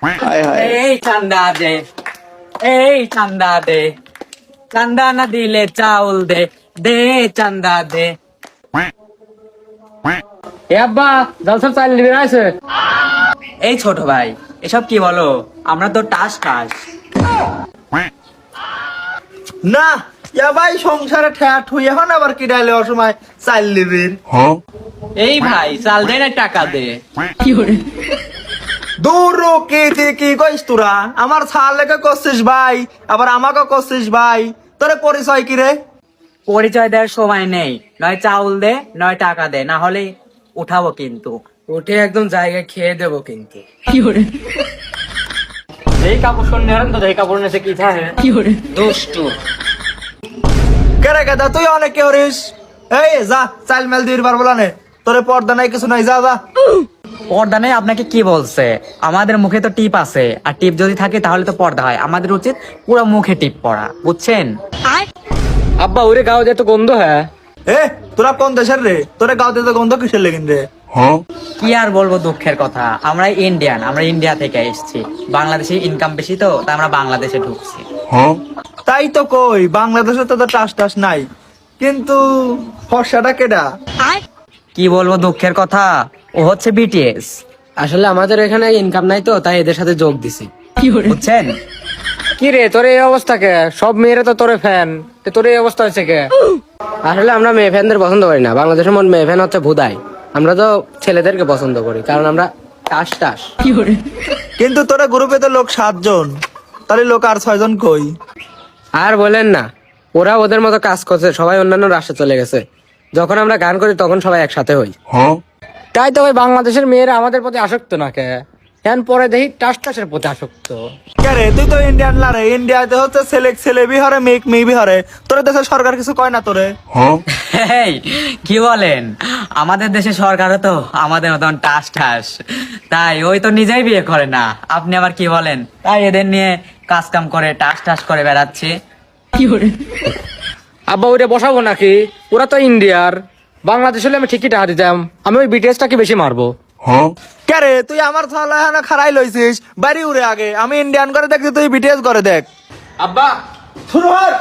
হায় হায়। এই চান্দা দে, এই চান্দা দে, চান্দা না দিলে চাউল দে, দে চান্দা দে। এ আব্বা জল সব চাল নিবি না আছে? এই ছোট ভাই, এসব কি বলো? আমরা তো টাস টাস। না ইয়া ভাই সংসারে ঠ্যাট হই এখন আবার কি ডাইলে অসময় চাল লিবির। এই ভাই চাল দে না টাকা দে। দূর কি কইস তোরা? আমার ছাল লেগে করছিস ভাই, আবার আমাকে করছিস ভাই। তোরে পরিচয় কি রে? পরিচয় দেওয়ার সময় নেই, নয় চাউল দে নয় টাকা দে, না হলে উঠাবো কিন্তু। উঠে একদম জায়গায় খেয়ে দেবো কিন্তু। এই কাপড় শুনে হারেন তো, এই কাপড় নেছে কি থাকে দুষ্টু। কেরে কেদা তুই অনেক কে হরিস? এই যা চাল মেল দির পারবো না, তোরে পর্দা নাই কিছু নাই, যা যা। পর্দা নেই আপনাকে কি বলছে? আমাদের মুখে তো টিপ আছে, আর টিপ যদি থাকে তাহলে তো পর্দা হয়। আমাদের উচিত পুরো মুখে টিপ পরা, বুঝছেন? আব্বা ওরে গাও যে তো গন্ধ হ্যাঁ। এ তোরা কোন দেশের রে? তোরে গাঁওতে তো গন্ধ কিসের লেগিন রে? কি আর বলবো দুঃখের কথা, আমরা ইন্ডিয়ান, আমরা ইন্ডিয়া থেকে এসেছি। বাংলাদেশে ইনকাম বেশি তো, তাই আমরা বাংলাদেশে ঢুকছি। তাই তো কই, বাংলাদেশে তো টাস টাস নাই, কিন্তু ফর্সাটা কেডা? কি বলবো দুঃখের কথা, ও হচ্ছে বিটিএস, আসলে আমাদের এখানে ইনকাম নাই তো, তাই এদের সাথে যোগ দিছি। বুঝছেন? কি রে তোর এই অবস্থা কে? সব মেয়েরা তো তোরে ফ্যান, তোর এই অবস্থা হচ্ছে কে? আসলে আমরা মেয়ে ফ্যানদের পছন্দ করি না, বাংলাদেশের মোট মেয়ে ফ্যান হচ্ছে ভুদাই। আমরা তো ছেলেদেরকে পছন্দ করি, কারণ আমরা টাস টাস। কিন্তু তোরা গ্রুপে তো লোক 7 জন, তাহলে লোক আর 6 জন কই? আর বলেন না, ওরা ওদের মতো কাজ করছে, সবাই অন্যান্য রাষ্ট্রে চলে গেছে। যখন আমরা গান করি তখন সবাই একসাথে হই। তাই তো ওই বাংলাদেশের মেয়েরা আমাদের প্রতি আসক্ত না কে? ফ্যান পরে দেখি টাস টাসের প্রতি আসক্ত। কে রে তুই তো ইন্ডিয়ান না রে? ইন্ডিয়াতে হচ্ছে ছেলে বিহারে মেয়ে বিহারে, তোর দেশের সরকার কিছু কয় না তোরে? এই, কি বলেন? আমাদের দেশে সরকারও তো আমাদের মতন টাস টাস, তাই ওই তো নিজেই বিয়ে করে না, আপনি আবার কি বলেন? তাই এদের নিয়ে কাজ কাম করে টাস টাস করে বেড়াচ্ছে। আব্বা ওইটা বসাবো নাকি? ওরা তো ইন্ডিয়ার, বাংলাদেশ হলে আমি ঠিকই টাকা দিতাম। আমি ওই বিটিএসটাকে বেশি মারবো। কে রে তুই আমার ছালা হানা খারাই লইছিস? বাড়ি উড়ে আগে আমি ইন্ডিয়ান করে দেখছি, তুই বিটিএস করে দেখ। আব্বা শুরু হয়।